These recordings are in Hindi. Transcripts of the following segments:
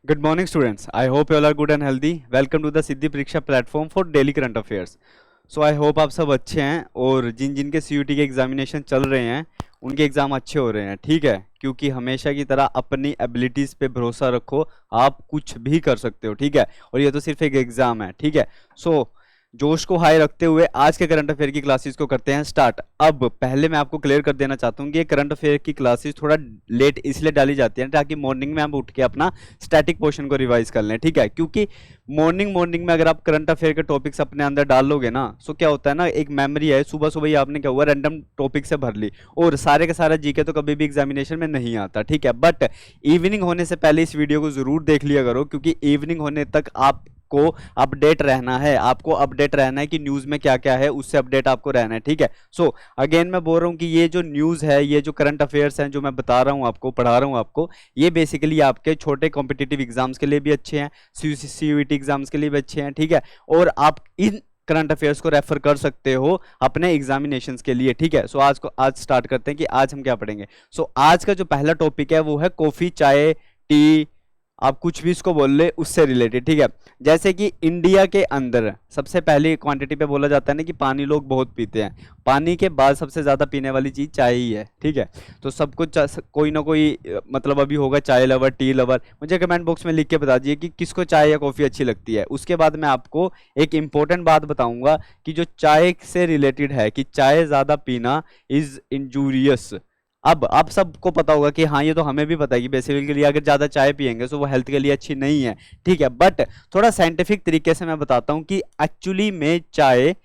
Good morning, students. I hope you all are good and healthy. Welcome to the सिद्धि परीक्षा platform for daily current affairs. So I hope आप सब अच्छे हैं और जिन जिन के CUT के एग्जामिनेशन चल रहे हैं उनके एग्ज़ाम अच्छे हो रहे हैं, ठीक है. क्योंकि हमेशा की तरह अपनी एबिलिटीज़ पे भरोसा रखो, आप कुछ भी कर सकते हो, ठीक है. और ये तो सिर्फ एक एग्ज़ाम है, ठीक है. सो जोश को हाई रखते हुए आज के करंट अफेयर की क्लासेस को करते हैं स्टार्ट. अब पहले मैं आपको क्लियर कर देना चाहता हूँ कि ये करंट अफेयर की क्लासेस थोड़ा लेट इसलिए डाली जाती हैं ताकि मॉर्निंग में आप उठ के अपना स्टैटिक पोर्शन को रिवाइज कर लें, ठीक है. क्योंकि मॉर्निंग में अगर आप करंट अफेयर के टॉपिक्स अपने अंदर डाल लोगे ना, सो क्या होता है ना, एक मेमोरी है, सुबह सुबह ही आपने क्या हुआ रैंडम टॉपिक से भर ली और सारे का सारा जीके तो कभी भी एग्जामिनेशन में नहीं आता, ठीक है. बट इवनिंग होने से पहले इस वीडियो को जरूर देख लिया करो, क्योंकि इवनिंग होने तक आप को अपडेट रहना है, आपको अपडेट रहना है कि न्यूज़ में क्या क्या है, उससे अपडेट आपको रहना है, ठीक है. सो अगेन मैं बोल रहा हूँ कि ये जो न्यूज़ है, ये जो करंट अफेयर्स हैं जो मैं बता रहा हूँ आपको, पढ़ा रहा हूँ आपको, ये बेसिकली आपके छोटे कॉम्पिटिटिव एग्जाम्स के लिए भी अच्छे हैं, CUT एग्जाम्स के लिए भी अच्छे हैं, ठीक है. और आप इन करंट अफेयर्स को रेफर कर सकते हो अपने एग्जामिनेशंस के लिए, ठीक है. सो आज स्टार्ट करते हैं कि आज हम क्या पढ़ेंगे. सो आज का जो पहला टॉपिक है वो है कॉफ़ी, चाय, टी, आप कुछ भी इसको बोल ले, उससे रिलेटेड, ठीक है. जैसे कि इंडिया के अंदर सबसे पहले क्वांटिटी पे बोला जाता है ना कि पानी लोग बहुत पीते हैं, पानी के बाद सबसे ज़्यादा पीने वाली चीज़ चाय ही है, ठीक है. तो सब कुछ कोई ना कोई मतलब अभी होगा चाय लवर, टी लवर. मुझे कमेंट बॉक्स में लिख के बता दीजिए कि किसको चाय या कॉफ़ी अच्छी लगती है. उसके बाद मैं आपको एक इंपॉर्टेंट बात बताऊंगा कि जो चाय से रिलेटेड है कि चाय ज़्यादा पीना इज़ इंजूरियस. अब आप सबको पता होगा कि हाँ, ये तो हमें भी पता है कि बेसिकली अगर ज़्यादा चाय पियेंगे तो वो हेल्थ के लिए अच्छी नहीं है, ठीक है. बट थोड़ा साइंटिफिक तरीके से मैं बताता हूँ कि एक्चुअली में चाय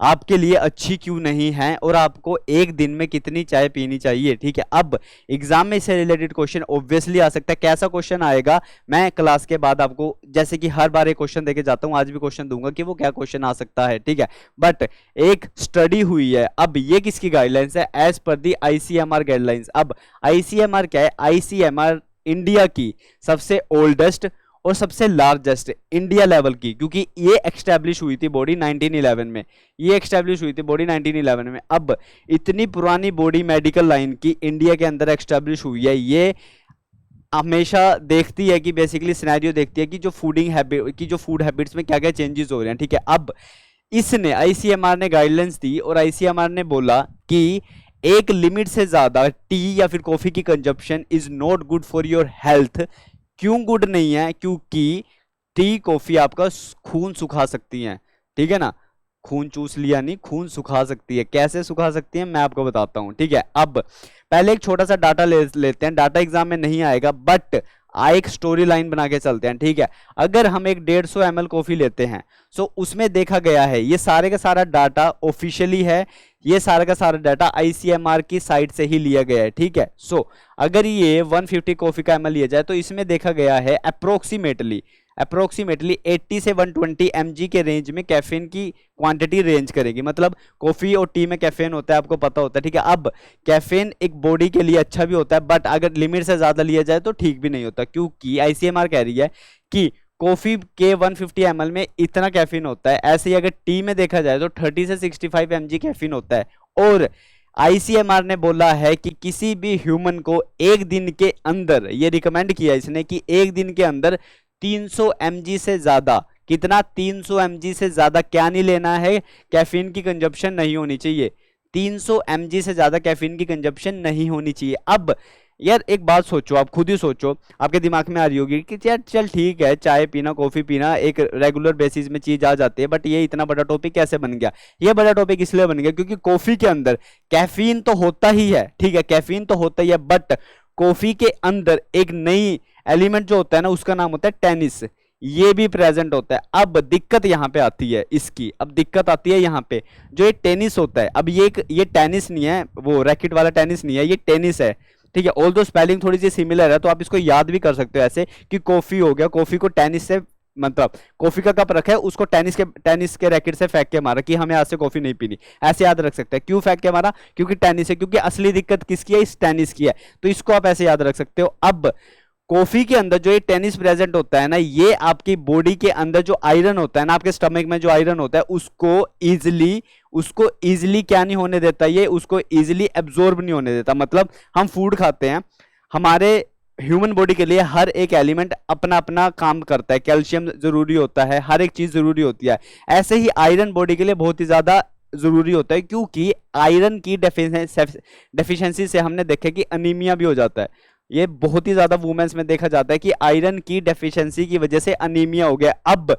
आपके लिए अच्छी क्यों नहीं है और आपको एक दिन में कितनी चाय पीनी चाहिए, ठीक है. अब एग्जाम में इससे रिलेटेड क्वेश्चन ऑब्वियसली आ सकता है. कैसा क्वेश्चन आएगा मैं क्लास के बाद आपको, जैसे कि हर बार एक क्वेश्चन देके जाता हूं, आज भी क्वेश्चन दूंगा कि वो क्या क्वेश्चन आ सकता है, ठीक है. बट एक स्टडी हुई है, अब ये किसकी गाइडलाइंस है, एज पर दी ICMR गाइडलाइंस. अब ICMR क्या है, ICMR इंडिया की सबसे ओल्डेस्ट और सबसे लार्जेस्ट इंडिया लेवल की, क्योंकि ये एक्स्टैब्लिश हुई थी बॉडी 1911 में, ये एक्स्टैब्लिश हुई थी बॉडी 1911 में. अब इतनी पुरानी बॉडी मेडिकल लाइन की इंडिया के अंदर एक्स्टैब्लिश हुई है, ये हमेशा देखती है कि बेसिकली सिनेरियो देखती है कि जो फूड हैबिट्स में क्या क्या चेंजेस हो रहे हैं, ठीक है. अब इसने ICMR ने गाइडलाइंस दी और ICMR ने बोला कि एक लिमिट से ज्यादा टी या फिर कॉफी की consumption is not good for your health. क्यों गुड नहीं है, क्योंकि टी कॉफी आपका खून सुखा सकती हैं, ठीक है ना. खून चूस लिया नहीं, खून सुखा सकती है. कैसे सुखा सकती है मैं आपको बताता हूं, ठीक है. अब पहले एक छोटा सा डाटा लेते हैं, डाटा एग्जाम में नहीं आएगा बट एक स्टोरी लाइन बना के चलते हैं, ठीक है. अगर हम एक 150 ml कॉफी लेते हैं सो उसमें देखा गया है, ये सारे का सारा डाटा ऑफिशियली है, ये सारा का सारा डाटा ICMR की साइट से ही लिया गया है, ठीक है. सो अगर ये 150 कॉफी का ml लिया जाए तो इसमें देखा गया है अप्रोक्सीमेटली 80 से 120 mg के रेंज में कैफीन की क्वांटिटी रेंज करेगी. मतलब कॉफी और टी में कैफीन होता है, आपको पता होता है, ठीक है. अब कैफीन एक बॉडी के लिए अच्छा भी होता है बट अगर लिमिट से ज्यादा लिया जाए तो ठीक भी नहीं होता, क्योंकि ICMR कह रही है कि कॉफी के 150 ml में इतना कैफीन होता है. ऐसे ही अगर टी में देखा जाए तो 30 से 65 mg कैफीन होता है. और ICMR ने बोला है कि किसी भी ह्यूमन को एक दिन के अंदर, ये रिकमेंड किया इसने कि एक दिन के अंदर 300 mg से ज्यादा, कितना 300 mg से ज्यादा क्या नहीं लेना है, कैफीन की कंजप्शन नहीं होनी चाहिए. 300 mg से ज्यादा कैफीन की कंजप्शन नहीं होनी चाहिए. अब यार एक बात सोचो, आप खुद ही सोचो, आपके दिमाग में आ रही होगी कि यार चल ठीक है, चाय पीना कॉफी पीना एक रेगुलर बेसिस में चीज आ जाती है, बट ये इतना बड़ा टॉपिक कैसे बन गया. ये बड़ा टॉपिक इसलिए बन गया क्योंकि कॉफी के अंदर कैफीन तो होता ही है, ठीक है, कैफीन तो होता ही है, बट कॉफी के अंदर एक नई एलिमेंट जो होता है ना उसका नाम होता है टेनिस, ये भी प्रेजेंट होता है. अब दिक्कत यहाँ पे आती है इसकी, अब दिक्कत आती है यहाँ पे, जो ये टेनिस होता है, अब ये टेनिस नहीं है, वो रैकेट वाला टेनिस नहीं है, ये टेनिस है, ठीक है. ऑल दो स्पेलिंग थोड़ी सी सिमिलर है तो आप इसको याद भी कर सकते हो ऐसे कि कॉफी हो गया, कॉफी को टेनिस से, मतलब कॉफी का कप रखा है उसको टेनिस के रैकेट से फेंक के मारा कि हमें आज से कॉफी नहीं पीनी, ऐसे याद रख सकते हैं. क्यों फेंक के मारा, क्योंकि टेनिस है, क्योंकि असली दिक्कत किसकी है, इस टेनिस की है, तो इसको आप ऐसे याद रख सकते हो. अब कॉफी के अंदर जो ये टेनिस प्रेजेंट होता है ना, ये आपकी बॉडी के अंदर जो आयरन होता है ना, आपके स्टमक में जो आयरन होता है उसको इजिली क्या नहीं होने देता, ये उसको इजिली एब्जॉर्ब नहीं होने देता. मतलब हम फूड खाते हैं, हमारे ह्यूमन बॉडी के लिए हर एक एलिमेंट अपना अपना काम करता है। कैल्शियम जरूरी होता है, हर एक चीज जरूरी होती है। ऐसे ही आयरन बॉडी के लिए बहुत ही ज्यादा जरूरी होता है, क्योंकि आयरन की डेफिशिएंसी से हमने देखा कि अनीमिया भी हो जाता है। ये बहुत ही ज्यादा वुमेन्स में देखा जाता है कि आयरन की डेफिशिएंसी की वजह से अनीमिया हो गया। अब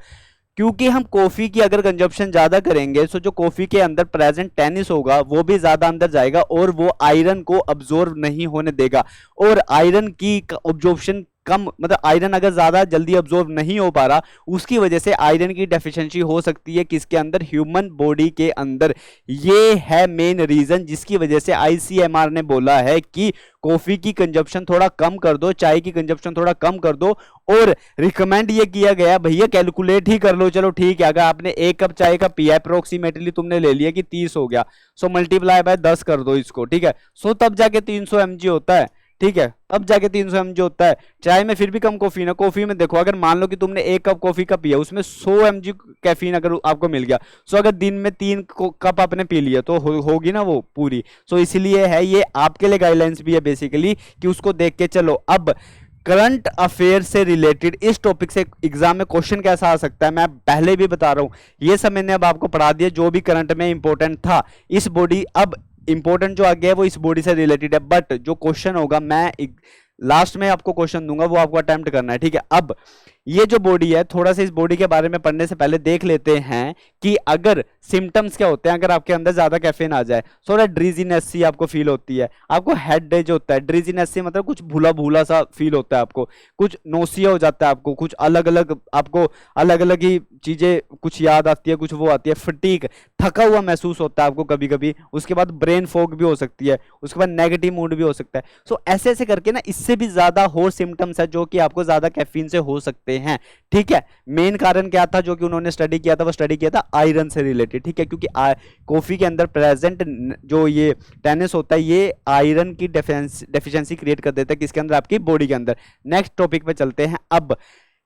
क्योंकि हम कॉफी की अगर कंजप्शन ज्यादा करेंगे, सो जो कॉफी के अंदर प्रेजेंट टेनिस होगा वो भी ज्यादा अंदर जाएगा और वो आयरन को अब्जॉर्ब नहीं होने देगा। और आयरन की अब्जॉर्प्शन कम, मतलब आयरन अगर ज्यादा जल्दी अब्जॉर्ब नहीं हो पा रहा, उसकी वजह से आयरन की डेफिशिएंसी हो सकती है किसके अंदर, ह्यूमन बॉडी के अंदर। ये है मेन रीजन जिसकी वजह से आईसीएमआर ने बोला है कि कॉफी की कंजप्शन थोड़ा कम कर दो, चाय की कंजप्शन थोड़ा कम कर दो। और रिकमेंड ये किया गया, भैया कैलकुलेट ही कर लो, चलो ठीक है, अगर आपने एक कप चाय का पिया, अप्रोक्सीमेटली तुमने ले लिया कि 30 हो गया, सो मल्टीप्लाई बाय 10 कर दो इसको, ठीक है। सो तब जाके 300 mg होता है, ठीक है, तब जाके 300 mg होता है। चाय में फिर भी कम कॉफीन है। कॉफी में देखो, अगर मान लो कि तुमने एक कप कॉफी का पिया, उसमें 100 mg कैफीन अगर आपको मिल गया, सो अगर दिन में 3 कप आपने पी लिया तो होगी ना वो पूरी। सो इसलिए है, ये आपके लिए गाइडलाइंस भी है बेसिकली कि उसको देख के चलो। अब करंट अफेयर से रिलेटेड इस टॉपिक से एग्जाम में क्वेश्चन कैसा आ सकता है, मैं पहले भी बता रहा हूं, ये सब मैंने अब आपको पढ़ा दिया जो भी करंट में इंपॉर्टेंट था। इस बॉडी, अब इंपॉर्टेंट जो आ गया है वो इस बॉडी से रिलेटेड है, बट जो क्वेश्चन होगा मैं लास्ट में आपको क्वेश्चन दूंगा, वो आपको अटेम्प्ट करना है, ठीक है। अब ये जो बॉडी है, थोड़ा सा इस बॉडी के बारे में पढ़ने से पहले देख लेते हैं कि अगर सिम्टम्स क्या होते हैं अगर आपके अंदर ज्यादा कैफीन आ जाए। थोड़ा ड्रीजीनेस सी आपको फील होती है, आपको हेड जो होता है, ड्रीजीनेस सी मतलब कुछ भूला भूला सा फील होता है आपको, कुछ नोसिया हो जाता है आपको, कुछ अलग अलग आपको अलग अलग ही चीजें कुछ याद आती है, कुछ वो आती है, फटीक, थका हुआ महसूस होता है आपको कभी कभी, उसके बाद ब्रेन फॉग भी हो सकती है, उसके बाद नेगेटिव मूड भी हो सकता है। सो ऐसे ऐसे करके ना इससे भी ज्यादा और सिम्टम्स है जो कि आपको ज्यादा कैफीन से हो सकते हैं, ठीक है। मेन कारण क्या था जो कि उन्होंने स्टडी किया था, वो स्टडी किया था आयरन से रिलेटेड, ठीक है, क्योंकि कॉफी के अंदर प्रेजेंट जो ये टेनिस होता है, ये आयरन की डेफिशिएंसी क्रिएट कर देता है किसके अंदर, आपकी बॉडी के अंदर। नेक्स्ट टॉपिक पे चलते हैं। अब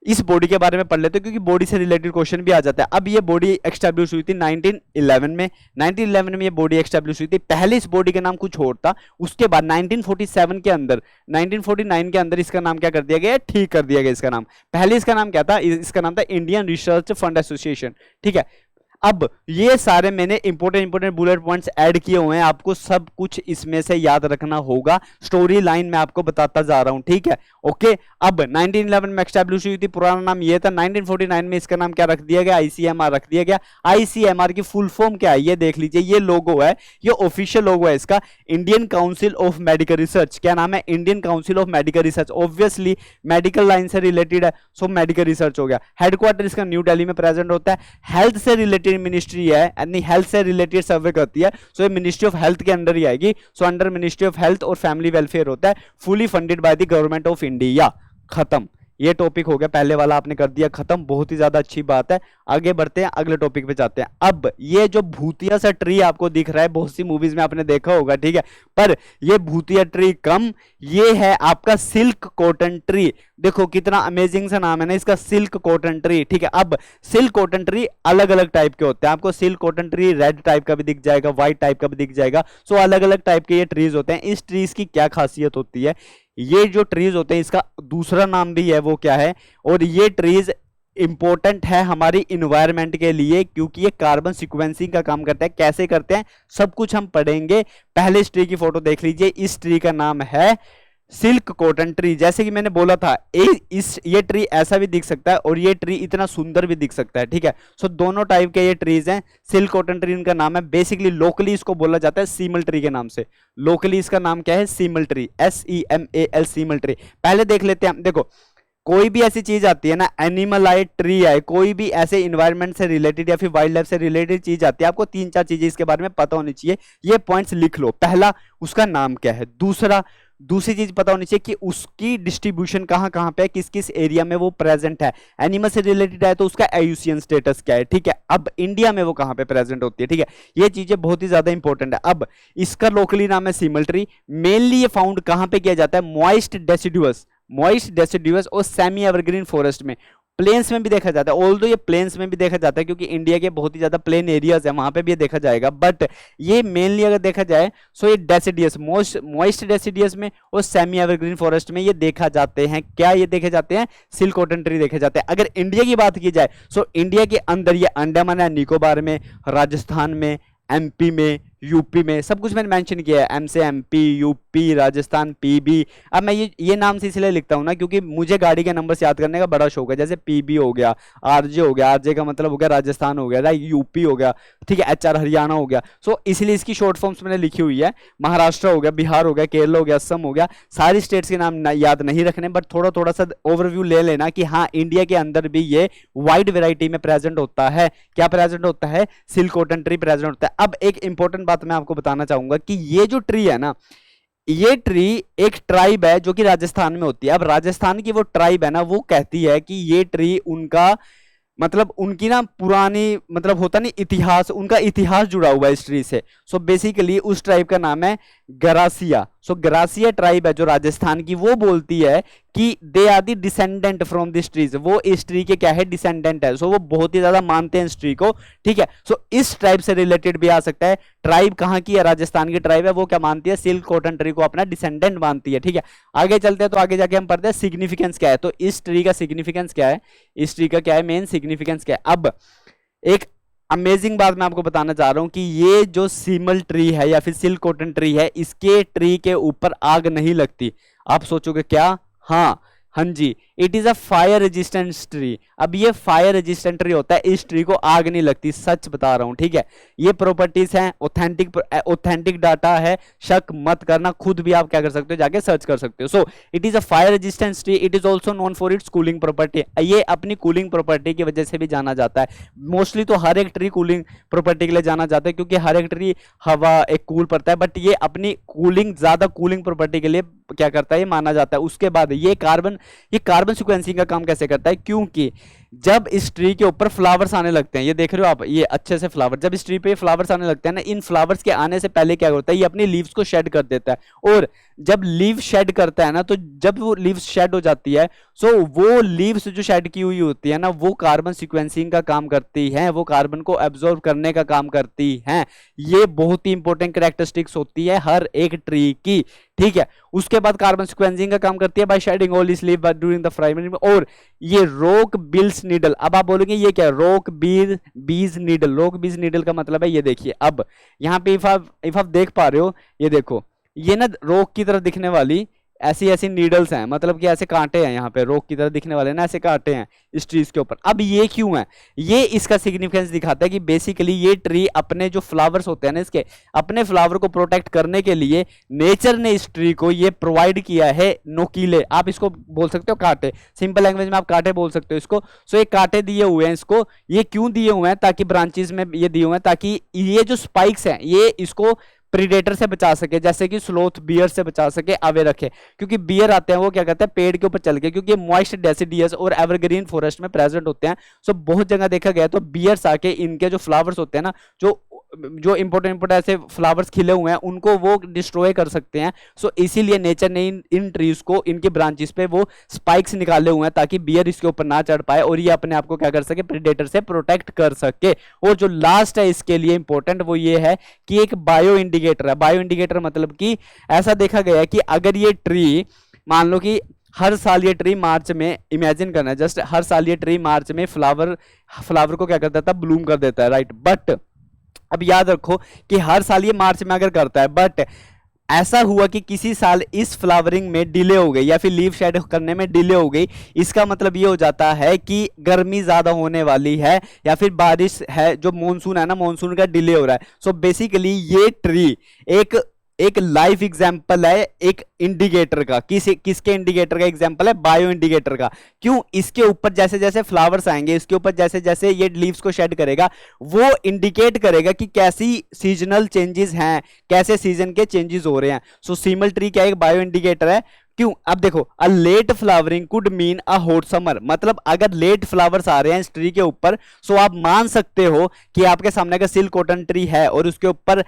इस बॉडी के बारे में पढ़ लेते हैं क्योंकि बॉडी से रिलेटेड क्वेश्चन भी आ जाता है। अब ये बॉडी एक्स्टैब्लिश हुई थी 1911 में। 1911 में ये बॉडी एक्स्टैब्लिश हुई थी। पहले इस बॉडी का नाम कुछ और था, उसके बाद 1947 के अंदर, 1949 के अंदर इसका नाम क्या कर दिया गया, ठीक कर दिया गया इसका नाम। पहले इसका नाम क्या था, इसका नाम था इंडियन रिसर्च फंड एसोसिएशन, ठीक है। अब ये सारे मैंने इंपॉर्टेंट बुलेट पॉइंट्स ऐड किए हुए हैं, आपको सब कुछ इसमें से याद रखना होगा। स्टोरी लाइन मैं आपको बताता जा रहा हूं, ठीक है, ओके। अब 1911 में एस्टैब्लिश हुई थी, पुराना नाम ये था। 1949 में इसका नाम क्या रख दिया गया, आईसीएमआर रख दिया गया। आईसीएमआर की फुल फॉर्म क्या है ये देख लीजिए, ये लोगो है, ये ऑफिशियल लोगो है इसका, Indian council of medical research. क्या नाम है, Indian council of medical research. Obviously medical line से रिलेटेड है, सो मेडिकल रिसर्च हो गया। हेडक्वार्टर इसका न्यू दिल्ली में प्रेजेंट होता है। हेल्थ से रिलेटेड मिनिस्ट्री है, यानी हेल्थ से रिलेटेड सर्वे करती है, सो ये मिनिस्ट्री ऑफ हेल्थ के अंदर ही आएगी। So under ministry of health और फैमिली वेलफेयर होता है, fully funded by the government of India. खत्म, ये टॉपिक हो गया, पहले वाला आपने कर दिया खत्म, बहुत ही ज्यादा अच्छी बात है। आगे बढ़ते हैं, अगले टॉपिक पे जाते हैं। अब ये जो भूतिया सा ट्री आपको दिख रहा है, बहुत सी मूवीज में आपने देखा होगा, ठीक है, पर ये भूतिया ट्री कम, ये है आपका सिल्क कॉटन ट्री। देखो कितना अमेजिंग सा नाम है ना इसका, सिल्क कॉटन ट्री, ठीक है। अब सिल्क कॉटन ट्री अलग अलग टाइप के होते हैं, आपको silk cotton tree red type का भी दिख जाएगा, व्हाइट टाइप का भी दिख जाएगा। सो अलग अलग टाइप के ये ट्रीज होते हैं। इस ट्रीज की क्या खासियत होती है, ये जो ट्रीज होते हैं इसका दूसरा नाम भी है, वो क्या है, और ये ट्रीज इंपॉर्टेंट है हमारी इन्वायरमेंट के लिए क्योंकि ये कार्बन सिक्वेंसिंग का काम करता है। कैसे करते हैं सब कुछ हम पढ़ेंगे। पहले इस ट्री की फोटो देख लीजिए, इस ट्री का नाम है सिल्क कॉटन ट्री। जैसे कि मैंने बोला था, ये ट्री ऐसा भी दिख सकता है और ये ट्री इतना सुंदर भी दिख सकता है, ठीक है। सो दोनों टाइप के ये ट्रीज हैं। सिल्क कॉटन ट्री इनका नाम है, बेसिकली लोकली इसको बोला जाता है सीमल ट्री के नाम से। लोकली इसका नाम क्या है, सीमल ट्री, SEMAL, सीमल ट्री। पहले देख लेते हैं, देखो कोई भी ऐसी चीज आती है ना, एनिमल आए, ट्री आए, कोई भी ऐसे इन्वायरमेंट से रिलेटेड या फिर वाइल्ड लाइफ से रिलेटेड चीज आती है, आपको 3-4 चीजें इसके बारे में पता होनी चाहिए। ये पॉइंट्स लिख लो। पहला, उसका नाम क्या है। दूसरी चीज पता होनी चाहिए कि उसकी डिस्ट्रीब्यूशन कहां कहां पे है, किस किस एरिया में वो प्रेजेंट है। एनिमल से रिलेटेड है तो उसका आईयूसीएन स्टेटस क्या है, ठीक है। अब इंडिया में वो कहां पे प्रेजेंट होती है, ठीक है। ये चीजें बहुत ही ज्यादा इंपॉर्टेंट है। अब इसका लोकली नाम है सीमल ट्री। मेनली ये फाउंड कहां पे किया जाता है, मॉइस्ट डेसिडुअस और सेमी एवरग्रीन फॉरेस्ट में। प्लेन्स में भी देखा जाता है, ऑल्दो ये प्लेन्स में भी देखा जाता है क्योंकि इंडिया के बहुत ही ज्यादा प्लेन एरियाज है, वहां पे भी ये देखा जाएगा, बट ये मेनली अगर देखा जाए सो ये डेसिडियस, मॉइस्ट डेसिडियस में और सेमी एवरग्रीन फॉरेस्ट में ये देखा जाते हैं। क्या ये देखे जाते हैं? सिल्क कॉटन ट्री देखे जाते हैं। अगर इंडिया की बात की जाए सो इंडिया के अंदर ये अंडमान एंड निकोबार में, राजस्थान में, एमपी में, यूपी में, सब कुछ मैंने मेंशन किया है, एम से एमपी, यूपी, राजस्थान, पीबी। अब मैं ये नाम से इसलिए लिखता हूं ना क्योंकि मुझे गाड़ी के नंबर्स याद करने का बड़ा शौक है, जैसे पीबी हो गया, आरजे हो गया, आरजे का मतलब हो गया राजस्थान हो गया, राइट, यूपी हो गया, ठीक है, एचआर हरियाणा हो गया। सो इसलिए इसकी शॉर्ट फॉर्म्स मैंने लिखी हुई है। महाराष्ट्र हो गया, बिहार हो गया, केरल हो गया, असम हो गया, सारी स्टेट्स के नाम याद नहीं रखने, बट थोड़ा थोड़ा सा ओवरव्यू ले लेना कि हाँ इंडिया के अंदर भी ये वाइड वेराइटी में प्रेजेंट होता है। क्या प्रेजेंट होता है? सिल्क कॉटन ट्री प्रेजेंट होता है। अब एक इंपॉर्टेंट बात मैं आपको बताना चाहूंगा कि ये जो ट्री है ना, ये ट्री एक ट्राइब है जो कि राजस्थान में होती है। अब राजस्थान की वो ट्राइब है ना, वो कहती है कि ये ट्री उनका मतलब उनकी ना पुरानी मतलब होता नहीं इतिहास, उनका इतिहास जुड़ा हुआ है इस ट्री से। सो बेसिकली उस ट्राइब का नाम है गरासिया। सो गरासिया ट्राइब है जो राजस्थान की, वो बोलती है कि they are the descendant from this trees, वो इस ट्री के क्या है? डिसेंडेंट है। सो वो बहुत ही ज्यादा मानते हैं इस ट्री को, ठीक है। सो इस ट्राइब से रिलेटेड भी आ सकता है। ट्राइब कहाँ की है? राजस्थान की ट्राइब है। वो क्या मानती है? सिल्क कॉटन ट्री को अपना डिसेंडेंट मानती है, ठीक है। आगे चलते हैं तो आगे जाके हम पढ़ते हैं सिग्निफिकेंस क्या है। तो इस ट्री का सिग्निफिकेंस क्या है? इस ट्री का क्या है? मेन सिग्निफिकेंस क्या है? अब एक अमेजिंग बात मैं आपको बताना चाह रहा हूं कि ये जो सीमल ट्री है या फिर सिल्क कॉटन ट्री है, इसके ट्री के ऊपर आग नहीं लगती। आप सोचोगे क्या? हाँ जी, it is a fire resistant tree. अब ये फायर रेजिस्टेंट ट्री होता है, इस ट्री को आग नहीं लगती, सच बता रहा हूं, ठीक है। ये प्रॉपर्टीज हैं, ऑथेंटिक डाटा है, शक मत करना, खुद भी आप क्या कर सकते हो? जाके सर्च कर सकते हो। So it is a fire resistant tree, it is also known for its cooling property. ये अपनी कूलिंग प्रॉपर्टी की वजह से भी जाना जाता है। मोस्टली तो हर एक ट्री कूलिंग प्रॉपर्टी के लिए जाना जाता है क्योंकि हर एक ट्री हवा एक कूल पड़ता है, बट ये अपनी कूलिंग, ज्यादा कूलिंग प्रॉपर्टी के लिए क्या करता है? ये माना जाता है। उसके बाद ये कार्बन सिक्वेंसिंग का काम कैसे करता है? क्योंकि जब इस ट्री के ऊपर फ्लावर्स आने लगते हैं, ये देख रहे हो आप, ये अच्छे से फ्लावर, जब इस ट्री पे फ्लावर्स आने लगते हैं ना, इन फ्लावर्स के आने से पहले क्या होता है? ये अपनी लीव्स को शेड कर देता है। और जब लीव शेड करता है ना, तो जब वो लीव्स शेड हो जाती है, सो वो लीव्स जो शेड की हुई होती है ना, वो कार्बन सिक्वेंसिंग का काम करती है, वो कार्बन को एब्जॉर्ब करने का काम करती है। ये बहुत ही इंपॉर्टेंट कैरेक्टरिस्टिक्स होती है हर एक ट्री की, ठीक है। उसके बाद कार्बन सिक्वेंसिंग का काम करती है बाय शेडिंग ऑल इस लीफ ड्यूरिंग द प्राइमरी। और ये रोक बिल्स नीडल, अब आप बोलोगे ये क्या है? रोक बीज नीडल। रोक बीज नीडल का मतलब है, ये देखिए, अब यहाँ पे इफ आप देख पा रहे हो, ये देखो, ये ना रोक की तरह दिखने वाली ऐसी ऐसी नीडल्स हैं, मतलब कि ऐसे कांटे हैं, यहाँ पे रोक की तरह दिखने वाले ना ऐसे कांटे हैं इस ट्रीज के ऊपर। अब ये क्यों है? ये इसका सिग्निफिकेंस दिखाता है कि बेसिकली ये ट्री अपने जो फ्लावर्स होते हैं ना, इसके अपने फ्लावर को प्रोटेक्ट करने के लिए नेचर ने इस ट्री को ये प्रोवाइड किया है नोकीले, आप इसको बोल सकते हो कांटे, सिंपल लैंग्वेज में आप कांटे बोल सकते हो इसको। सो ये कांटे दिए हुए हैं इसको, ये क्यों दिए हुए हैं? ताकि ब्रांचेस में ये दिए हुए हैं ताकि ये जो स्पाइक्स हैं ये इसको प्रीडेटर से बचा सके, जैसे कि स्लोथ बियर से बचा सके, अवे रखे। क्योंकि बियर आते हैं वो क्या करते हैं? पेड़ के ऊपर चल के, क्योंकि मॉइस्ट डेसिडियस और एवरग्रीन फॉरेस्ट में प्रेजेंट होते हैं। सो बहुत जगह देखा गया तो बियर्स आके इनके जो फ्लावर्स होते हैं ना, जो इंपॉर्टेंट ऐसे फ्लावर्स खिले हुए हैं, उनको वो डिस्ट्रॉय कर सकते हैं। सो इसीलिए नेचर ने इन ट्रीज को, इनके ब्रांचेस पे वो स्पाइक्स निकाले हुए हैं ताकि बियर इसके ऊपर ना चढ़ पाए और ये अपने आप को क्या कर सके? प्रेडेटर से प्रोटेक्ट कर सके। और जो लास्ट है इसके लिए इंपॉर्टेंट, वो ये है कि एक बायो इंडिकेटर है। बायो इंडिकेटर मतलब कि ऐसा देखा गया है कि अगर ये ट्री, मान लो कि हर साल ये ट्री मार्च में, इमेजिन करना जस्ट, हर साल ये ट्री मार्च में फ्लावर को क्या करता था? ब्लूम कर देता है, राइट। बट अब याद रखो कि हर साल ये मार्च में अगर करता है, बट ऐसा हुआ कि किसी साल इस फ्लावरिंग में डिले हो गई या फिर लीव शेड करने में डिले हो गई, इसका मतलब ये हो जाता है कि गर्मी ज्यादा होने वाली है या फिर बारिश है, जो मॉनसून है ना, मॉनसून का डिले हो रहा है। सो बेसिकली ये ट्री एक लाइव एग्जाम्पल है एक इंडिकेटर का। किसके इंडिकेटर का एग्जाम्पल है? बायो इंडिकेटर का। क्यों? इसके ऊपर जैसे जैसे फ्लावर्स आएंगे, इसके ऊपर जैसे जैसे ये लीव्स को शेड करेगा, वो इंडिकेट करेगा कि कैसी सीजनल चेंजेस हैं, कैसे सीजन के चेंजेस हो रहे हैं। सो सीमल ट्री क्या एक बायो इंडिकेटर है। क्यों? अब देखो, a late flowering could mean a hot summer, मतलब अगर लेट फ्लावर्स आ रहे हैं इस ट्री के ऊपर, सो आप मान सकते हो कि आपके सामने का सिल्क कॉटन ट्री है और उसके ऊपर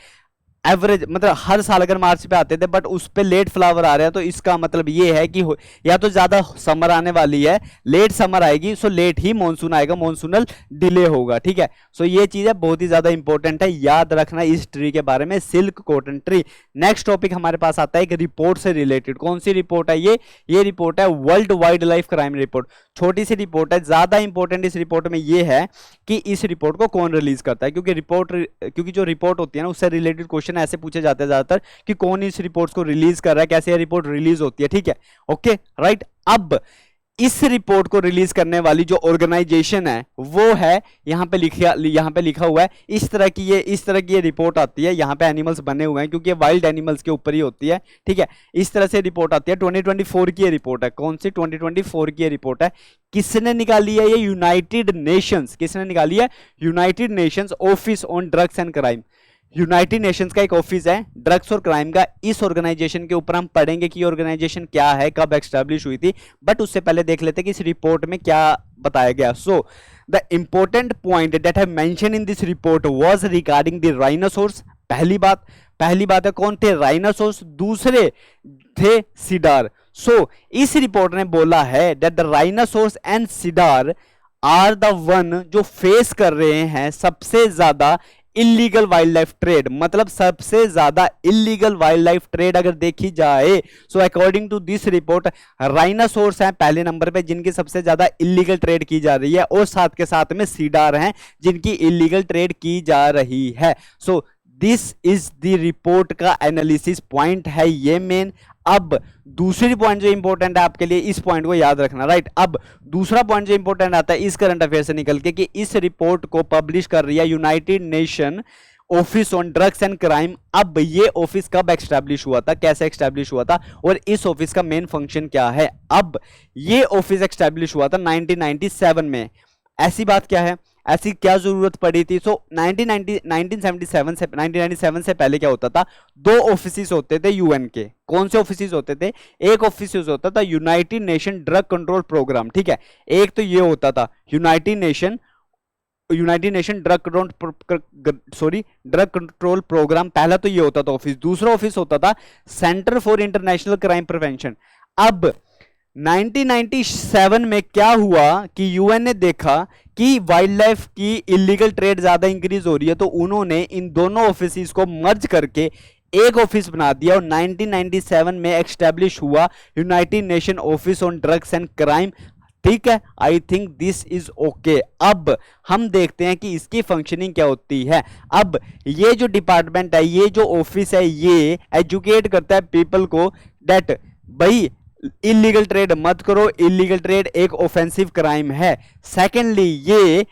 एवरेज मतलब हर साल अगर मार्च पे आते थे बट उस पे लेट फ्लावर आ रहे हैं, तो इसका मतलब ये है कि या तो ज्यादा समर आने वाली है, लेट समर आएगी, सो लेट ही मॉनसून आएगा, मॉनसूनल डिले होगा, ठीक है। सो ये चीज है बहुत ही ज्यादा इंपॉर्टेंट है, याद रखना इस ट्री के बारे में, silk cotton tree. Next topic हमारे पास आता है एक रिपोर्ट से रिलेटेड। कौन सी रिपोर्ट है ये रिपोर्ट है world wild life crime report. छोटी सी रिपोर्ट है, ज्यादा इंपॉर्टेंट इस रिपोर्ट में ये है कि इस रिपोर्ट को कौन रिलीज करता है, क्योंकि जो रिपोर्ट होती है ना उससे रिलेटेड क्वेश्चन ऐसे पूछे जाते हैं ज्यादातर कि कौन इस रिपोर्ट को रिलीज कर रहा है, कैसे ये रिपोर्ट रिलीज होती है, ठीक है, ओके राइट। अब इस रिपोर्ट को रिलीज करने वाली जो ऑर्गेनाइजेशन है वो है, यहाँ पे लिखा हुआ है, इस तरह की ये रिपोर्ट आती है, यहाँ पे एनिमल्स बने हुए हैं क्योंकि ये वाइल्ड एनिमल्स के यूपर ही होती है, ठीक है। इस तरह से रिपोर्ट आती है, 2024 की ये रिपोर्ट है। कौन सी? 2024 की ये रिपोर्ट है। किसने निकाली है ये? United Nations. किसने निकाली है? United Nations office on drugs and crime. United Nations का एक ऑफिस है ड्रग्स और क्राइम का। इस ऑर्गेनाइजेशन के ऊपर हम पढ़ेंगे कि ऑर्गेनाइजेशन क्या है, कब एस्टैब्लिश हुई थी, बट उससे पहले देख लेते हैं कि इस रिपोर्ट में क्या बताया गया। So the important point that have mention in this report was regarding the rhinoceros. पहली बात है कौन थे? राइनोसोर्स। दूसरे थे सीडार। सो इस रिपोर्ट ने बोला है that the rhinoceros and cedar are the one जो फेस कर रहे हैं सबसे ज्यादा इलीगल वाइल्ड लाइफ ट्रेड। मतलब सबसे ज्यादा इलीगल वाइल्ड लाइफ ट्रेड अगर देखी जाए, so according to this report rhinoceros हैं पहले नंबर पे जिनकी सबसे ज्यादा इलीगल ट्रेड की जा रही है, और साथ के साथ में सीडार हैं जिनकी इलीगल ट्रेड की जा रही है। So this is the report का एनालिसिस पॉइंट है ये मेन। अब दूसरी पॉइंट जो इंपॉर्टेंट है आपके लिए, इस पॉइंट को याद रखना, राइट। अब दूसरा पॉइंट जो इंपॉर्टेंट आता है इस करंट अफेयर से निकल के कि इस रिपोर्ट को पब्लिश कर रही है United nation office on drugs and crime. अब ये ऑफिस कब एक्स्टैब्लिश हुआ था, कैसे एक्स्टैब्लिश हुआ था, और इस ऑफिस का मेन फंक्शन क्या है? अब ये ऑफिस एक्स्टैब्लिश हुआ था 1997 में। ऐसी बात क्या है, ऐसी क्या जरूरत पड़ी थी? सो 1997 से पहले क्या होता था? दो ऑफिस होते थे यूएन के। कौन से ऑफिस होते थे? एक ऑफिस होता था United Nation drug control program, ठीक है। एक तो ये होता था United Nation drug control program, पहला तो ये होता था ऑफिस। दूसरा ऑफिस होता था centre for international crime prevention. अब 1997 में क्या हुआ कि यूएन ने देखा कि वाइल्ड लाइफ की इलीगल ट्रेड ज्यादा इंक्रीज हो रही है, तो उन्होंने इन दोनों ऑफिस को मर्ज करके एक ऑफिस बना दिया, और 1997 में एक्स्टैब्लिश हुआ United nation office on drugs and crime, ठीक है। I think this is okay. अब हम देखते हैं कि इसकी फंक्शनिंग क्या होती है। अब ये जो डिपार्टमेंट है, ये जो ऑफिस है, ये एजुकेट करता है पीपल को दैट भाई इलीगल ट्रेड मत करो, इलीगल ट्रेड एक ऑफेंसिव क्राइम है। सेकेंडली ये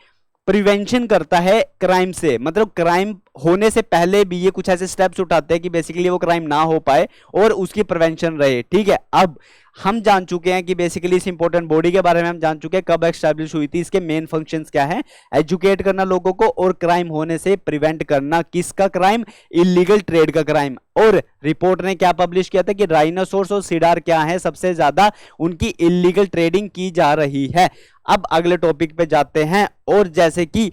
प्रिवेंशन करता है क्राइम से, मतलब क्राइम होने से पहले भी ये कुछ ऐसे स्टेप्स उठाते हैं कि बेसिकली वो क्राइम ना हो पाए और उसकी प्रिवेंशन रहे, ठीक है। अब हम जान चुके हैं कि बेसिकली इस इंपॉर्टेंट बॉडी के बारे में हम जान चुके हैं, कब एस्टैब्लिश हुई थी, इसके मेन फंक्शंस क्या है, एजुकेट करना लोगों को और क्राइम होने से प्रिवेंट करना। किसका क्राइम? इलीगल ट्रेड का क्राइम। और रिपोर्ट ने क्या पब्लिश किया था कि राइनोसोर्स और सीडार क्या है, सबसे ज्यादा उनकी इलीगल ट्रेडिंग की जा रही है। अब अगले टॉपिक पे जाते हैं, और जैसे कि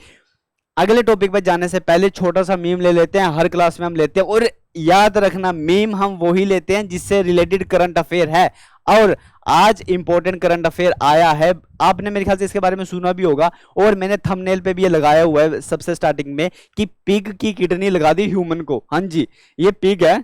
अगले टॉपिक पे जाने से पहले छोटा सा मीम ले लेते हैं, हर क्लास में हम लेते हैं, और याद रखना मीम हम वही लेते हैं जिससे रिलेटेड करंट अफेयर है। और आज इंपॉर्टेंट करंट अफेयर आया है, आपने मेरे ख्याल से इसके बारे में सुना भी होगा, और मैंने थंबनेल पे भी ये लगाया हुआ है सबसे स्टार्टिंग में कि पिग की किडनी लगा दी ह्यूमन को। हाँ जी, ये पिग है,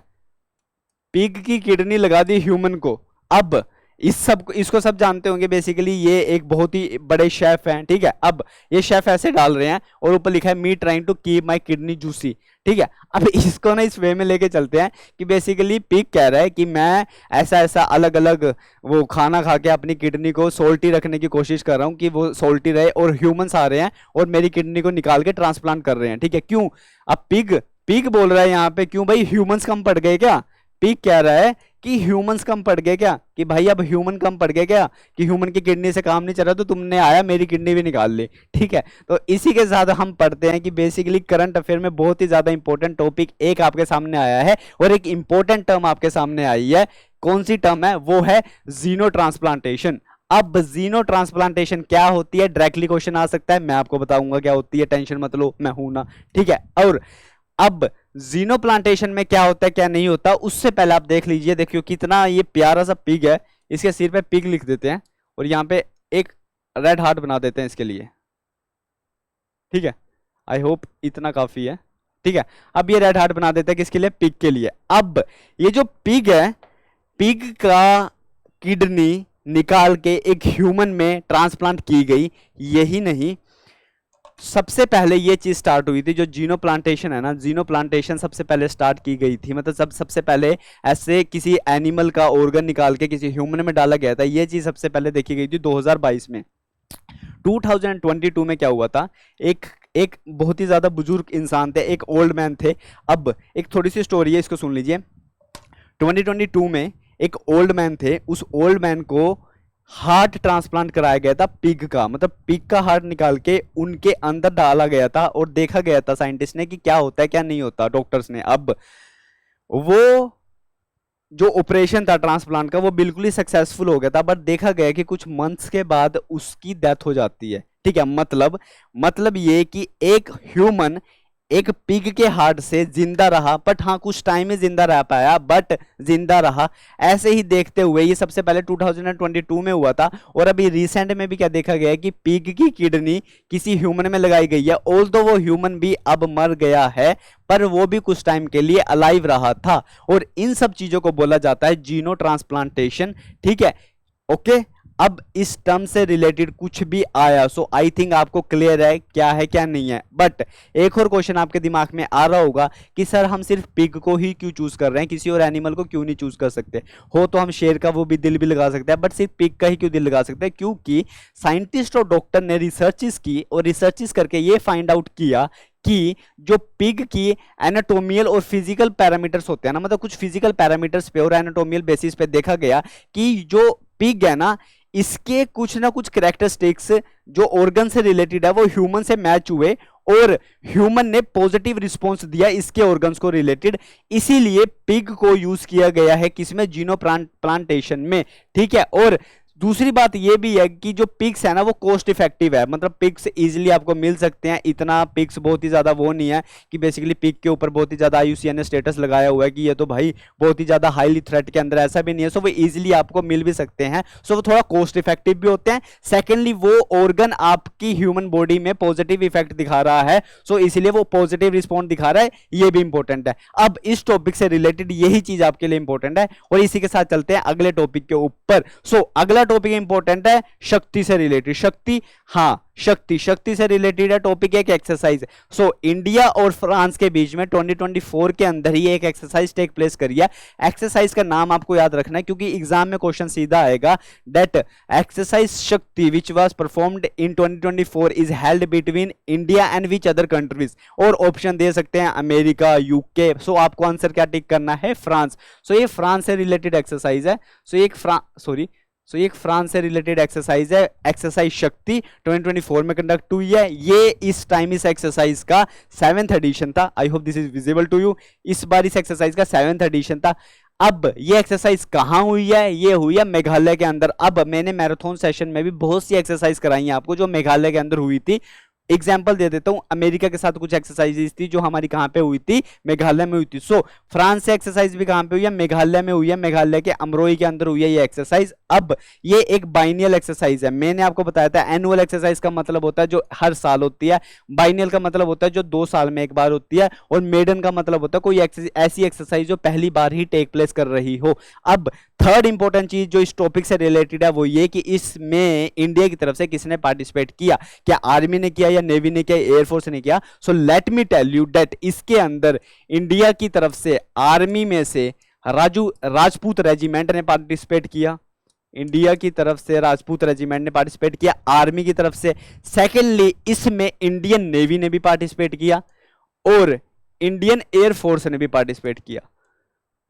पिग की किडनी लगा दी ह्यूमन को। अब इसको सब जानते होंगे, बेसिकली ये एक बहुत ही बड़े शेफ हैं, ठीक है। अब ये शेफ ऐसे डाल रहे हैं और ऊपर लिखा है me trying to keep my kidney juicy, ठीक है। अब इसको ना इस वे में लेके चलते हैं कि बेसिकली पिग कह रहा है कि मैं ऐसा अलग अलग वो खाना खा के अपनी किडनी को सोल्टी रखने की कोशिश कर रहा हूँ कि वो सोल्टी रहे, और ह्यूमंस आ रहे हैं और मेरी किडनी को निकाल के ट्रांसप्लांट कर रहे हैं, ठीक है। क्यों? अब पिग बोल रहा है यहाँ पे, क्यों भाई ह्यूमंस कम पड़ गए क्या? पिग कह रहा है कि ह्यूमंस कम पड़ गए क्या, कि भाई अब ह्यूमन कम पड़ गए क्या, कि ह्यूमन की किडनी से काम नहीं चल रहा तो तुमने आया मेरी किडनी भी निकाल ली, ठीक है। तो इसी के साथ हम पढ़ते हैं कि बेसिकली करंट अफेयर में बहुत ही ज्यादा इंपॉर्टेंट टॉपिक एक आपके सामने आया है, और एक इंपॉर्टेंट टर्म आपके सामने आई है। कौन सी टर्म है? वो है जीनो ट्रांसप्लांटेशन। अब जीनो ट्रांसप्लांटेशन क्या होती है, डायरेक्टली क्वेश्चन आ सकता है, मैं आपको बताऊंगा क्या होती है, टेंशन मत लो, मैं हूं ना, ठीक है। और अब जीनो प्लांटेशन में क्या होता है क्या नहीं होता, उससे पहले आप देख लीजिए। देखियो कितना ये प्यारा सा पिग है, इसके सिर पे पिग लिख देते हैं और यहाँ पे एक रेड हार्ट बना देते हैं इसके लिए, ठीक है। आई होप इतना काफी है, ठीक है। अब ये रेड हार्ट बना देते हैं किसके लिए, पिग के लिए। अब ये जो पिग है, पिग का किडनी निकाल के एक ह्यूमन में ट्रांसप्लांट की गई। यही नहीं, सबसे पहले ये चीज स्टार्ट हुई थी, जो जीनो प्लांटेशन है ना, जीनो प्लांटेशन सबसे पहले स्टार्ट की गई थी। मतलब सबसे पहले ऐसे किसी एनिमल का ऑर्गन निकाल के किसी ह्यूमन में डाला गया था। ये चीज सबसे पहले देखी गई थी 2022 में। 2022 में क्या हुआ था, एक एक बहुत ही ज्यादा बुजुर्ग इंसान थे, एक ओल्ड मैन थे। अब एक थोड़ी सी स्टोरी है, इसको सुन लीजिए। 2022 में एक ओल्ड मैन थे, उस ओल्ड मैन को हार्ट ट्रांसप्लांट कराया गया था पिग का। मतलब पिग का हार्ट निकाल के उनके अंदर डाला गया था और देखा गया था साइंटिस्ट ने कि क्या होता है क्या नहीं होता, डॉक्टर्स ने। अब वो जो ऑपरेशन था ट्रांसप्लांट का वो बिल्कुल ही सक्सेसफुल हो गया था, बट देखा गया कि कुछ मंथ्स के बाद उसकी डेथ हो जाती है, ठीक है। मतलब ये कि एक ह्यूमन एक पिग के हार्ट से जिंदा रहा, बट हाँ कुछ टाइम ही जिंदा रह पाया, बट जिंदा रहा। ऐसे ही देखते हुए ये सबसे पहले 2022 में हुआ था। और अभी रिसेंट में भी क्या देखा गया है कि पिग की किडनी किसी ह्यूमन में लगाई गई है। ऑल्दो वो ह्यूमन भी अब मर गया है, पर वो भी कुछ टाइम के लिए अलाइव रहा था। और इन सब चीजों को बोला जाता है जीनो ट्रांसप्लांटेशन, ठीक है। ओके, अब इस टर्म से रिलेटेड कुछ भी आया, सो आई थिंक आपको क्लियर है क्या है क्या नहीं है। बट एक और क्वेश्चन आपके दिमाग में आ रहा होगा कि सर हम सिर्फ पिग को ही क्यों चूज कर रहे हैं, किसी और एनिमल को क्यों नहीं चूज कर सकते। हो तो हम शेर का वो भी दिल भी लगा सकते हैं, बट सिर्फ पिग का ही क्यों दिल लगा सकते हैं, क्योंकि साइंटिस्ट और डॉक्टर ने रिसर्चेस की और रिसर्चेस करके ये फाइंड आउट किया कि जो पिग की एनाटोमियल और फिजिकल पैरामीटर्स होते हैं ना, मतलब कुछ फिजिकल पैरामीटर्स पे और एनाटोमियल बेसिस पे देखा गया कि जो पिग है ना, इसके कुछ ना कुछ कैरेक्टरिस्टिक्स जो ऑर्गन से रिलेटेड है वो ह्यूमन से मैच हुए और ह्यूमन ने पॉजिटिव रिस्पॉन्स दिया इसके ऑर्गन्स को रिलेटेड। इसीलिए पिग को यूज किया गया है किसमें, जीनो प्लांटेशन में, ठीक है। और दूसरी बात यह भी है कि जो पिग्स है ना वो कॉस्ट इफेक्टिव है, मतलब पिग्स इजीली आपको मिल सकते हैं। इतना पिग्स बहुत ही ज्यादा वो नहीं है कि बेसिकली पिग के ऊपर बहुत ही ज्यादा IUCN ने स्टेटस लगाया हुआ है कि ये तो भाई बहुत ही ज्यादा हाईली थ्रेट के अंदर, ऐसा भी नहीं है। सो वो इजीली आपको मिल भी सकते हैं, सो वो थोड़ा कॉस्ट इफेक्टिव भी होते हैं। सेकेंडली वो ऑर्गन आपकी ह्यूमन बॉडी में पॉजिटिव इफेक्ट दिखा रहा है, सो इसीलिए वो पॉजिटिव रिस्पॉन्स दिखा रहा है, ये भी इंपॉर्टेंट है। अब इस टॉपिक से रिलेटेड यही चीज आपके लिए इंपॉर्टेंट है और इसी के साथ चलते हैं अगले टॉपिक के ऊपर। सो अगला टॉपिक इंपॉर्टेंट है शक्ति से रिलेटेड। शक्ति, हाँ शक्ति से रिलेटेड है टॉपिक, एक एक्सरसाइज। सो इंडिया और फ्रांस के बीच में 2024 के अंदर ही एक एक्सरसाइज टेक प्लेस करी है। एक्सरसाइज का नाम आपको याद रखना है क्योंकि एग्जाम में क्वेश्चन सीधा आएगा। दैट एक्सरसाइज शक्ति which was performed in 2024 is held between India and which other countries. और ऑप्शन दे सकते हैं अमेरिका, यूके। सो आपको आंसर क्या टिक करना है, फ्रांस। सो ये फ्रांस से रिलेटेड एक्सरसाइज है। सो ये एक फ्रांस से रिलेटेड एक्सरसाइज है, एक्सरसाइज शक्ति 2024 में कंडक्ट हुई है। ये इस टाइम इस एक्सरसाइज का 7th एडिशन था। I hope this is visible to you. इस बार इस एक्सरसाइज का 7th एडिशन था। अब ये एक्सरसाइज कहां हुई है, ये हुई है मेघालय के अंदर। अब मैंने मैराथन सेशन में भी बहुत सी एक्सरसाइज कराई है आपको जो मेघालय के अंदर हुई थी। एग्जाम्पल दे देता हूं, अमेरिका के साथ कुछ एक्सरसाइजेस थी जो हमारी कहां पे हुई थी, मेघालय में हुई थी। सो फ्रांस से एक्सरसाइज भी कहां पे हुई है, मेघालय में हुई है। मेघालय के अमरोई के अंदर हुई है ये एक्सरसाइज। अब ये एक बाइनियल एक्सरसाइज है। मैंने आपको बताया था एनुअल एक्सरसाइज का मतलब होता है जो हर साल होती है, बाइनियल का मतलब होता है जो 2 साल में एक बार होती है, और मेडन का मतलब होता है कोई ऐसी एक्सरसाइज जो पहली बार ही टेक प्लेस कर रही हो। अब थर्ड इंपॉर्टेंट चीज जो इस टॉपिक से रिलेटेड है वो ये कि इसमें इंडिया की तरफ से किसने पार्टिसिपेट किया, क्या आर्मी ने किया या नेवी ने किया, एयरफोर्स ने किया। So let me tell you that इसके अंदर इंडिया की तरफ से आर्मी में से राजपूत रेजिमेंट ने पार्टिसिपेट किया। इंडिया की तरफ से राजपूत रेजिमेंट ने पार्टिसिपेट किया आर्मी की तरफ से। सेकेंडली इसमें इंडियन नेवी ने भी पार्टिसिपेट किया और इंडियन एयरफोर्स ने भी पार्टिसिपेट किया।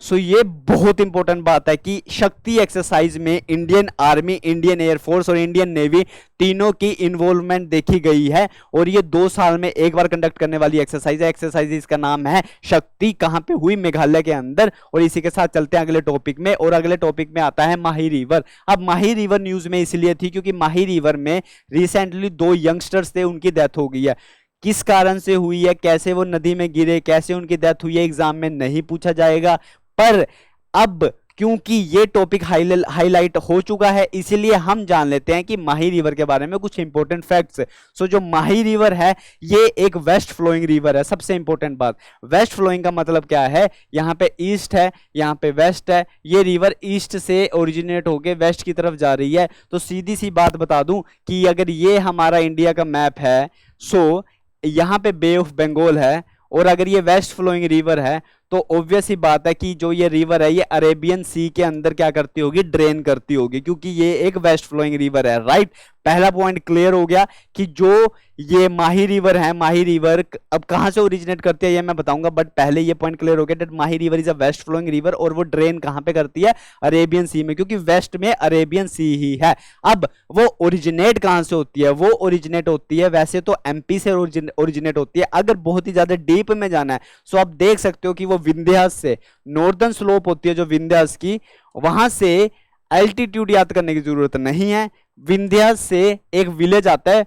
सो ये बहुत इंपॉर्टेंट बात है कि शक्ति एक्सरसाइज में इंडियन आर्मी, इंडियन एयरफोर्स और इंडियन नेवी तीनों की इन्वॉल्वमेंट देखी गई है और ये 2 साल में एक बार कंडक्ट करने वाली एक्सरसाइज है। एक्सरसाइज इसका नाम है शक्ति। कहां पे हुई, मेघालय के अंदर। और इसी के साथ चलते हैं अगले टॉपिक में, और अगले टॉपिक में आता है माही रिवर। अब माही रिवर न्यूज में इसलिए थी क्योंकि माही रिवर में रिसेंटली 2 यंगस्टर्स थे, उनकी डेथ हो गई है। किस कारण से हुई है, कैसे वो नदी में गिरे, कैसे उनकी डेथ हुई है, एग्जाम में नहीं पूछा जाएगा। पर अब क्योंकि ये टॉपिक हाईलाइट हो चुका है, इसीलिए हम जान लेते हैं कि माही रिवर के बारे में कुछ इंपॉर्टेंट फैक्ट्स। सो जो माही रिवर है ये एक वेस्ट फ्लोइंग रिवर है। सबसे इंपॉर्टेंट बात, वेस्ट फ्लोइंग का मतलब क्या है, यहाँ पे ईस्ट है, यहाँ पे वेस्ट है। ये रिवर ईस्ट से ओरिजिनेट होके वेस्ट की तरफ जा रही है। तो सीधी सी बात बता दूं कि अगर ये हमारा इंडिया का मैप है, सो यहाँ पे बे ऑफ बंगाल है, और अगर ये वेस्ट फ्लोइंग रिवर है तो ऑब्वियस ही बात है कि जो ये रिवर है ये अरेबियन सी के अंदर क्या करती होगी, ड्रेन करती होगी, क्योंकि ये एक वेस्ट फ्लोइंग रिवर है। राइट, पहला पॉइंट क्लियर हो गया कि जो ये माही रिवर है, माही रिवर अब कहां से ओरिजिनेट करती है ये मैं बताऊंगा, बट पहले ये पॉइंट क्लियर हो गया that Mahi river is a west flowing river, और वो ड्रेन कहां पे करती है, अरेबियन सी में, क्योंकि वेस्ट में अरेबियन सी ही है। अब वो ओरिजिनेट कहां से होती है, वो ओरिजिनेट होती है वैसे तो एमपी से ओरिजिनेट होती है। अगर बहुत ही ज्यादा डीप में जाना है सो आप देख सकते हो कि वो विंध्यास से, नॉर्दर्न स्लोप होती है जो विंध्यास की, वहां से एल्टीट्यूड याद करने की जरूरत नहीं है। विंध्यास से एक विलेज आता है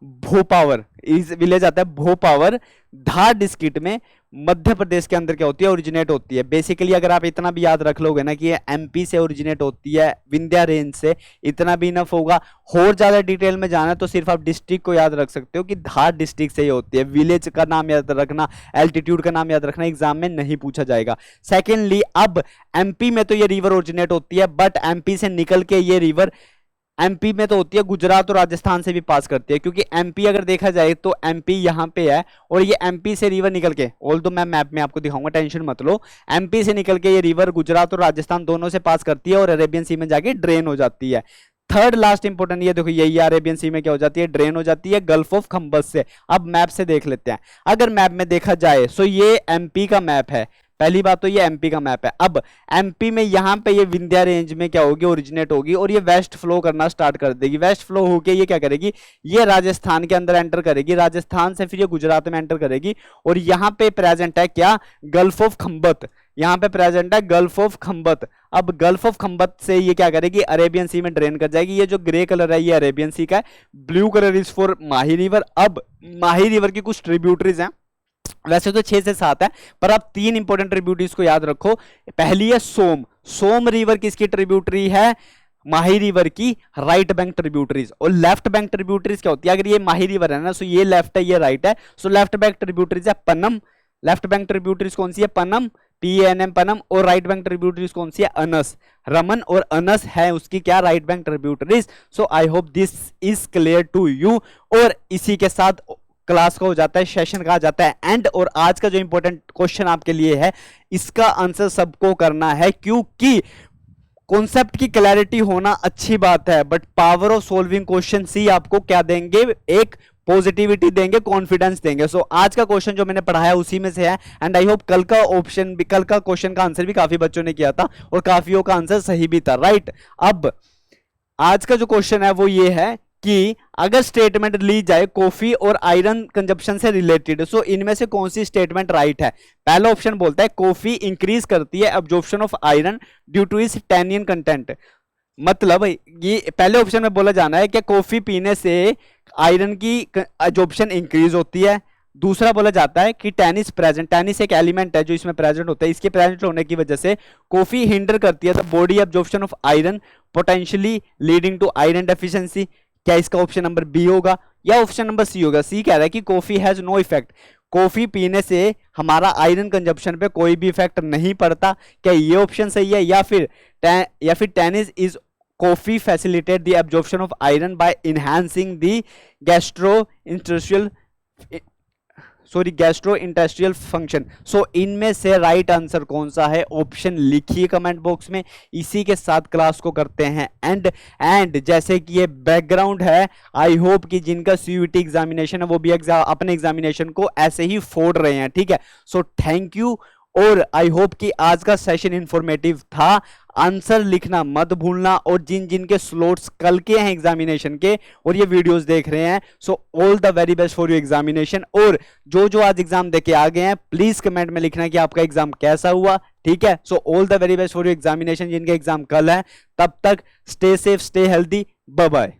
भोपावर, इस विलेज आता है भोपावर, धार डिस्ट्रिक्ट में, मध्य प्रदेश के अंदर क्या होती है, ओरिजिनेट होती है। बेसिकली अगर आप इतना भी याद रख लोगे ना कि ये एमपी से ओरिजिनेट होती है, विंध्या रेंज से, इतना भी इनफ होगा। और ज्यादा डिटेल में जाना है तो सिर्फ आप डिस्ट्रिक्ट को याद रख सकते हो कि धार डिस्ट्रिक्ट से ही होती है। विलेज का नाम याद रखना, एल्टीट्यूड का नाम याद रखना एग्जाम में नहीं पूछा जाएगा। सेकेंडली, अब एमपी में तो ये रिवर ओरिजिनेट होती है, बट एमपी से निकल के ये रिवर एमपी में तो होती है, गुजरात और राजस्थान से भी पास करती है, क्योंकि एमपी अगर देखा जाए तो एमपी यहाँ पे है, और ये एमपी से रिवर निकल के, ऑल तो मैं मैप में आपको दिखाऊंगा, टेंशन मत लो, एमपी से निकल के ये रिवर गुजरात और राजस्थान दोनों से पास करती है और अरेबियन सी में जाके ड्रेन हो जाती है। थर्ड लास्ट इंपॉर्टेंट ये देखो, यही अरेबियन सी में क्या हो जाती है, ड्रेन हो जाती है गल्फ ऑफ खंबत से। अब मैप से देख लेते हैं, अगर मैप में देखा जाए सो ये एमपी का मैप है, पहली बात तो ये एमपी का मैप है। अब एमपी में यहां पे ये विंध्या रेंज में क्या होगी, ओरिजिनेट होगी, और ये वेस्ट फ्लो करना स्टार्ट कर देगी। वेस्ट फ्लो होके ये क्या करेगी, ये राजस्थान के अंदर एंटर करेगी, राजस्थान से फिर ये गुजरात में एंटर करेगी, और यहां पे प्रेजेंट है क्या, गल्फ ऑफ खंबत, यहां पे प्रेजेंट है गल्फ ऑफ खंबत। अब गल्फ ऑफ खंबत से ये क्या करेगी, अरेबियन सी में ड्रेन कर जाएगी। ये जो ग्रे कलर है ये अरेबियन सी का है, blue colour is for Mahi river. अब माही रिवर की कुछ ट्रिब्यूटरीज हैं, वैसे तो 6 से 7 है, पर आप 3 इंपॉर्टेंट ट्रिब्यूटरीज को याद रखो। पहली है सोम, सोम रिवर किसकी ट्रिब्यूटरी है, माही रिवर की राइट बैंक ट्रिब्यूटरीज। और लेफ्ट बैंक ट्रिब्यूटरीज क्या होती है, अगर ये माही रिवर है ना, सो ये लेफ्ट है ये राइट है, सो लेफ्ट बैंक ट्रिब्यूटरीज है पनम। लेफ्ट बैंक ट्रिब्यूटरीज कौन सी है, पनम, PNM पनम। और राइट बैंक ट्रिब्यूटरीज कौन सी है, अनस, रमन और अनस है उसकी क्या, right bank tributaries. So I hope this is clear to you. और इसी के साथ क्लास का हो जाता है, सेशन का आ जाता है एंड। और आज का जो इंपॉर्टेंट क्वेश्चन आपके लिए है, इसका आंसर सबको करना है, क्योंकि कॉन्सेप्ट की क्लैरिटी होना अच्छी बात है, but power of solving question ही आपको क्या देंगे, एक पॉजिटिविटी देंगे, कॉन्फिडेंस देंगे। सो आज का क्वेश्चन जो मैंने पढ़ाया उसी में से है, एंड आई होप कल का ऑप्शन भी, कल का क्वेश्चन का आंसर भी काफी बच्चों ने किया था और काफियों का आंसर सही भी था। राइट, अब आज का जो क्वेश्चन है वो ये है कि अगर स्टेटमेंट ली जाए कॉफी और आयरन कंजप्शन से रिलेटेड, सो इनमें से कौन सी स्टेटमेंट राइट है। पहला ऑप्शन बोलता है कॉफी इंक्रीज करती है absorption of iron due to its tannin content. मतलब ये पहले ऑप्शन में बोला जाना है कि कॉफी पीने से आयरन की एब्जॉर्प्शन इंक्रीज होती है। दूसरा बोला जाता है कि टैनिस प्रेजेंट, टैनिस एक एलिमेंट है जो इसमें प्रेजेंट होता है, इसके प्रेजेंट होने की वजह से कॉफी हिंडर करती है the body absorption of iron potentially leading to iron deficiency. क्या इसका ऑप्शन नंबर बी होगा या ऑप्शन नंबर सी होगा। सी कह रहा है कि coffee has no effect, coffee पीने से हमारा आयरन कंजप्शन पे कोई भी इफेक्ट नहीं पड़ता। क्या ये ऑप्शन सही है, या फिर tannins is coffee facilitate the absorption of iron by enhancing the gastrointestinal function. So इनमें से राइट आंसर कौन सा है, ऑप्शन लिखिए कमेंट बॉक्स में। इसी के साथ क्लास को करते हैं एंड जैसे कि ये बैकग्राउंड है, आई होप कि जिनका CUET एग्जामिनेशन है वो भी अपने एग्जामिनेशन को ऐसे ही फोड़ रहे हैं, ठीक है। सो थैंक यू, और आई होप कि आज का सेशन इंफॉर्मेटिव था। आंसर लिखना मत भूलना, और जिन जिन के स्लॉट्स कल के हैं एग्जामिनेशन के और ये वीडियोस देख रहे हैं, सो all the very best for your examination. और जो जो आज एग्जाम देके आ गए हैं प्लीज कमेंट में लिखना कि आपका एग्जाम कैसा हुआ, ठीक है। So all the very best for your examination, जिनके एग्जाम कल है। तब तक stay safe, stay healthy, bye bye.